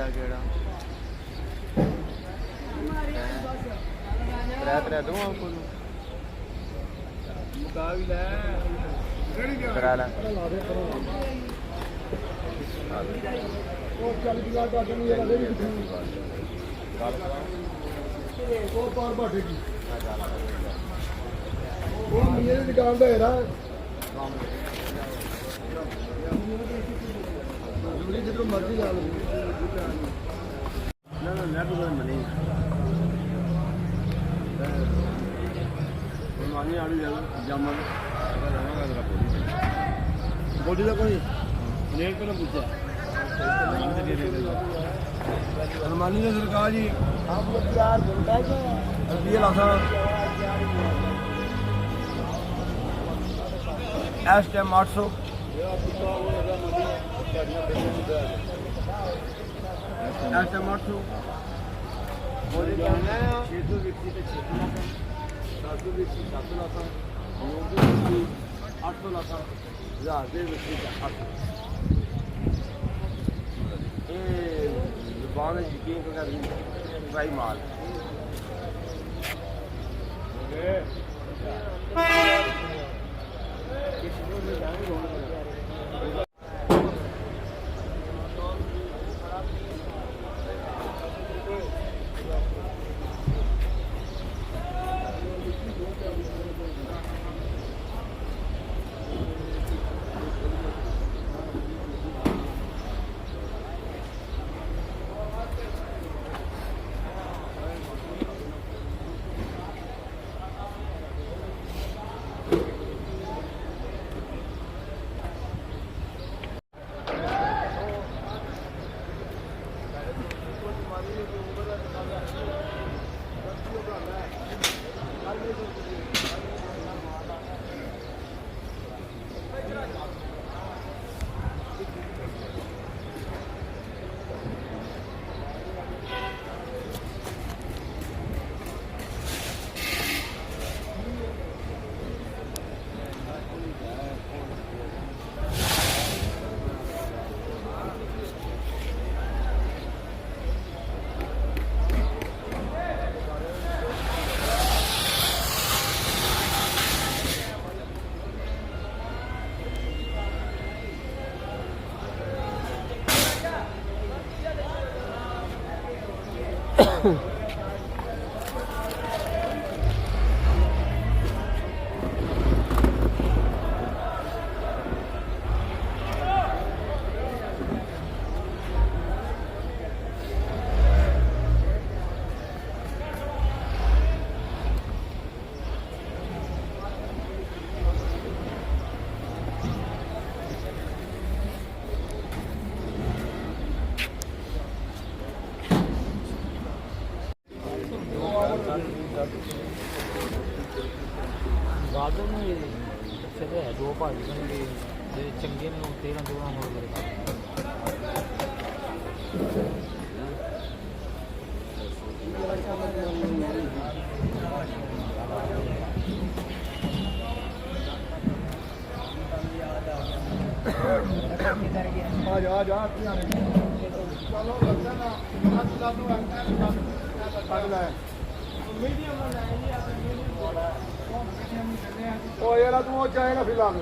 मारिया केड़ा त्रै त्रै दूँ आपको मुका भी ले करा ला दुकान का है जितना मर्जी ला लो ना मनी मानी आड़ी जामा बॉडी का कोई रेट पे ना पूछा हनुमानी ने सरकार जी आप लोग यार घंटा रुपये लाता एस टाइम 800 एस टाइम 800 बोले जाना है 600 व्यक्ति पे 600 700 व्यक्ति 700 लाता 800 लाता 1000 व्यक्ति का 800 ये जुबान यकीन कर भाई माल गार्डन में अच्छे तो है 2 भाई बनते चंगे ने 13 14 हो गए आ जा चलो लगता ना ओ यार तू चाहेगा फिलहाल